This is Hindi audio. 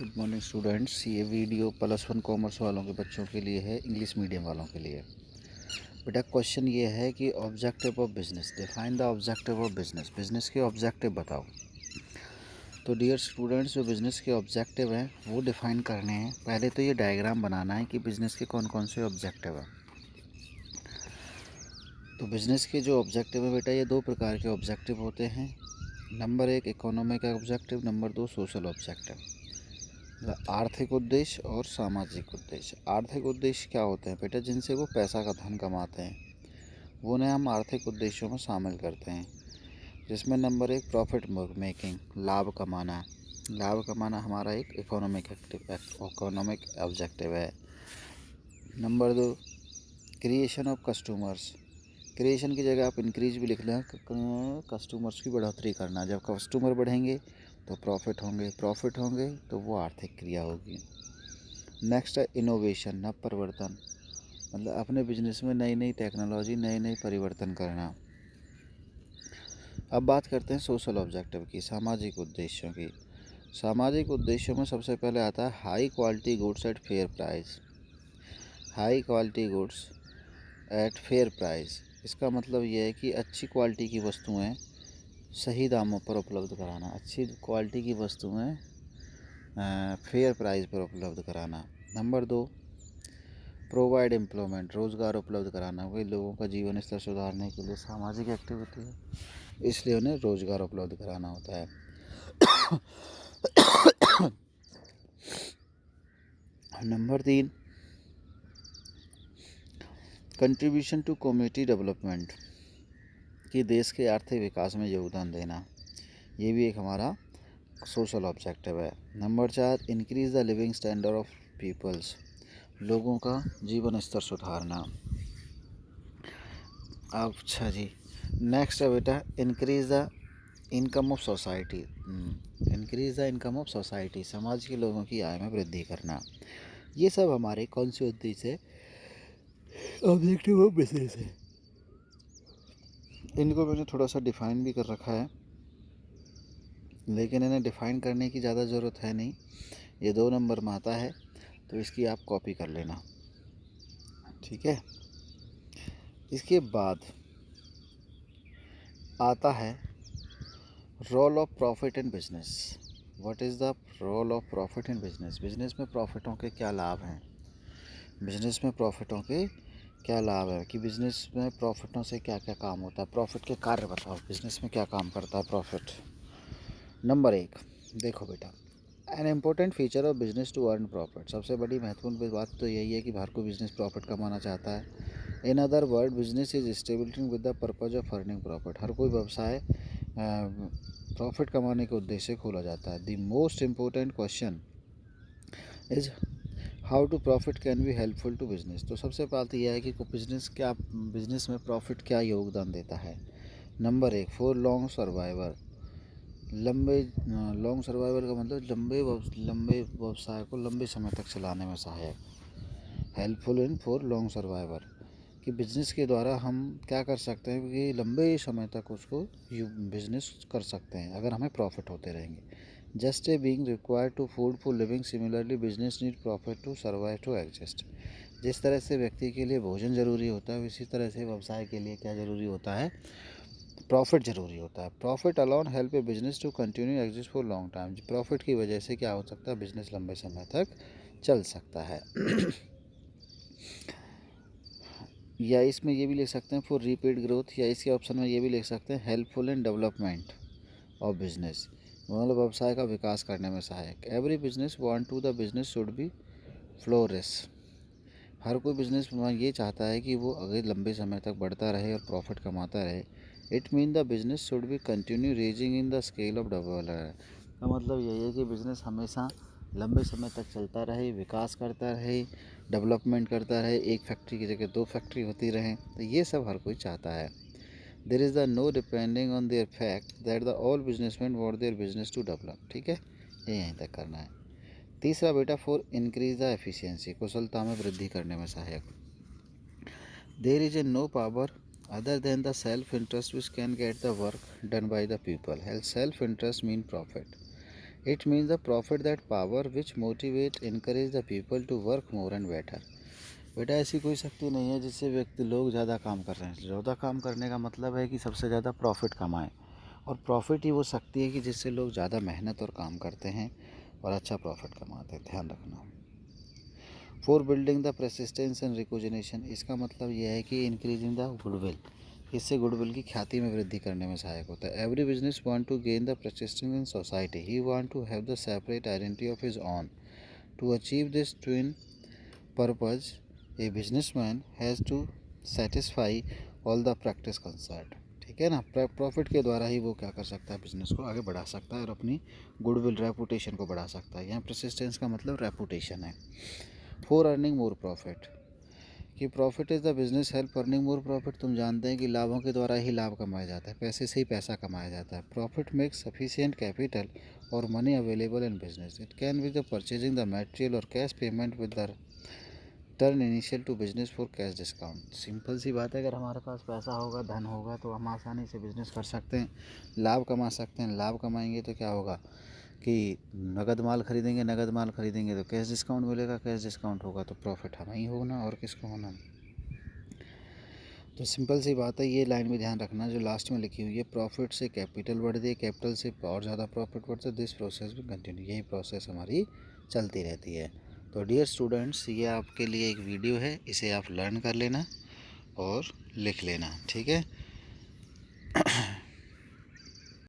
Good morning students. ये वीडियो +1 कॉमर्स वालों के बच्चों के लिए है, इंग्लिश मीडियम वालों के लिए। बेटा क्वेश्चन ये है कि objective of business, define the objective of business. Business के ऑब्जेक्टिव बताओ। तो डियर स्टूडेंट्स, जो बिज़नेस के ऑब्जेक्टिव हैं वो डिफ़ाइन करने हैं। पहले तो ये डायग्राम बनाना है कि बिज़नेस के कौन कौन से ऑब्जेक्टिव हैं। तो बिज़नेस के जो ऑब्जेक्टिव है बेटा, ये 2 प्रकार के ऑब्जेक्टिव होते हैं। Number 1 economic objective, number 2 social objective. आर्थिक उद्देश्य और सामाजिक उद्देश्य। आर्थिक उद्देश्य क्या होते हैं बेटा? जिनसे वो पैसा का धन कमाते हैं, वो उन्हें हम आर्थिक उद्देश्यों में शामिल करते हैं। जिसमें नंबर 1 प्रॉफिट मेकिंग, लाभ कमाना। लाभ कमाना हमारा एक इकोनॉमिक ऑब्जेक्टिव है। Number 2 creation of customers. Creation की जगह आप इंक्रीज भी लिख लें, कस्टमर्स की बढ़ोतरी करना। जब कस्टमर बढ़ेंगे तो प्रॉफिट होंगे तो वो आर्थिक क्रिया होगी। नेक्स्ट है इनोवेशन, नव परिवर्तन, मतलब अपने बिजनेस में नई नई टेक्नोलॉजी, नए नए परिवर्तन करना। अब बात करते हैं सोशल ऑब्जेक्टिव की, सामाजिक उद्देश्यों की। सामाजिक उद्देश्यों में सबसे पहले आता है high quality goods at fair price. High quality goods at fair price, इसका मतलब ये है कि अच्छी क्वालिटी की वस्तुएं सही दामों पर उपलब्ध कराना। अच्छी क्वालिटी की वस्तुएं फेयर प्राइस पर उपलब्ध कराना। नंबर 2 प्रोवाइड एम्प्लॉयमेंट, रोज़गार उपलब्ध कराना। वही लोगों का जीवन स्तर सुधारने के लिए सामाजिक एक्टिविटी है, इसलिए उन्हें रोज़गार उपलब्ध कराना होता है। Number 3 contribution to community development, कि देश के आर्थिक विकास में योगदान देना। ये भी एक हमारा सोशल ऑब्जेक्टिव है। Number 4 increase the living standard of peoples, लोगों का जीवन स्तर सुधारना। अच्छा जी, नेक्स्ट है बेटा increase the income of society. Increase the income of society, समाज के लोगों की आय में वृद्धि करना। ये सब हमारे कौन से उद्देश्य है? ऑब्जेक्टिव ऑफ बिजनेस है। इनको मैंने थोड़ा सा डिफ़ाइन भी कर रखा है, लेकिन इन्हें डिफ़ाइन करने की ज़्यादा ज़रूरत है नहीं। ये 2 नंबर में आता है, तो इसकी आप कॉपी कर लेना, ठीक है। इसके बाद आता है role of profit in business. What is the role of profit in business? Business में प्रॉफिटों के क्या लाभ हैं? बिजनेस में प्रॉफिटों के क्या लाभ है, कि बिजनेस में प्रॉफिटों से क्या क्या काम होता है? प्रॉफिट के कार्य बताओ, बिजनेस में क्या काम करता है प्रॉफिट। नंबर 1 देखो बेटा, an important feature of business to earn profit. सबसे बड़ी महत्वपूर्ण बात तो यही है कि हर कोई बिजनेस प्रॉफिट कमाना चाहता है। In other word, business is stability with the purpose of earning profit. हर कोई व्यवसाय प्रॉफिट कमाने के उद्देश्य से खोला जाता है। The most important question is how to profit can be helpful to business. तो सबसे बात यह है कि बिजनेस में प्रॉफिट क्या योगदान देता है। Number 1 for long survivor, long survival का मतलब लंबे व्यवसाय को लंबे समय तक चलाने में सहायक। Helpful in for long survivor, कि बिजनेस के द्वारा हम क्या कर सकते हैं कि लंबे समय तक उसको बिजनेस कर सकते हैं अगर हमें प्रॉफिट होते रहेंगे। Just a being required to food for living, similarly business need profit to survive to exist. जिस तरह से व्यक्ति के लिए भोजन जरूरी होता है, इसी तरह से व्यवसाय के लिए क्या जरूरी होता है? प्रॉफिट ज़रूरी होता है। Profit alone help a business to continue exist for long time. Profit की वजह से क्या हो सकता है? बिजनेस लंबे समय तक चल सकता है। या इसमें ये भी लिख सकते हैं फॉर रिपीट ग्रोथ, या इसके ऑप्शन में ये भी लिख सकते हैं helpful in development of business, मतलब व्यवसाय का विकास करने में सहायक। Every business want to the business should be flourish. हर कोई बिजनेस ये चाहता है कि वो अगर लंबे समय तक बढ़ता रहे और प्रॉफिट कमाता रहे। It mean the business should B continue raising in the scale of development. का मतलब यही है कि बिजनेस हमेशा लंबे समय तक चलता रहे, विकास करता रहे, डेवलपमेंट करता रहे, एक फैक्ट्री की जगह 2 फैक्ट्री होती रहें। तो ये सब हर कोई चाहता है। There is the no depending on their fact that the all businessman want their business to develop. ठीक है, ये यहीं तक करना है। तीसरा बेटा फॉर इंक्रीज द एफिशिएंसी, कुशलता में वृद्धि करने में सहायक। There is a no power other than the self interest which can get the work done by the people. Health self interest mean profit. It means the profit that power which motivate encourage the people to work more and better. बेटा ऐसी कोई शक्ति नहीं है जिससे व्यक्ति लोग ज़्यादा काम कर रहे हैं। ज़्यादा काम करने का मतलब है कि सबसे ज़्यादा प्रॉफिट कमाएं, और प्रॉफिट ही वो शक्ति है कि जिससे लोग ज़्यादा मेहनत और काम करते हैं और अच्छा प्रॉफिट कमाते हैं। ध्यान रखना। For building the persistence and recognition, इसका मतलब यह है कि इंक्रीजिंग द गुडविल, इससे गुडविल की ख्याति में वृद्धि करने में सहायक होता है। Every business want to gain the persistence in society, he want to have the separate identity of his own. To achieve this twin purpose a businessman has to satisfy all the practice concert. ठीक है ना, प्रॉफिट के द्वारा ही वो क्या कर सकता है, बिजनेस को आगे बढ़ा सकता है और अपनी गुडविल रेपुटेशन को बढ़ा सकता है। यहाँ परसिस्टेंस का मतलब रेपुटेशन है। फॉर अर्निंग मोर प्रॉफिट, कि profit is the business help earning more profit. तुम जानते हैं कि लाभों के द्वारा ही लाभ कमाया जाता है, पैसे से ही पैसा कमाया जाता है। प्रॉफिट मेक्स सफिशिएंट कैपिटल और money available in business. It can be the purchasing the material और cash payment with the turn initial to business for cash discount. Simple सी बात है, अगर हमारे पास पैसा होगा, धन होगा, तो हम आसानी से बिजनेस कर सकते हैं, लाभ कमा सकते हैं। लाभ कमाएंगे तो क्या होगा कि नगद माल खरीदेंगे, नगद माल खरीदेंगे तो कैश डिस्काउंट मिलेगा, कैश डिस्काउंट होगा तो प्रॉफिट हमें ही होना और किसको होना। तो सिंपल सी बात है, ये लाइन में ध्यान रखना जो लास्ट में लिखी हुई है, प्रॉफिट से कैपिटल बढ़ती है, कैपिटल से और ज़्यादा प्रॉफिट बढ़ता है। दिस प्रोसेस भी कंटिन्यू, यही प्रोसेस हमारी चलती रहती है। तो डियर स्टूडेंट्स, ये आपके लिए एक वीडियो है, इसे आप लर्न कर लेना और लिख लेना। ठीक है।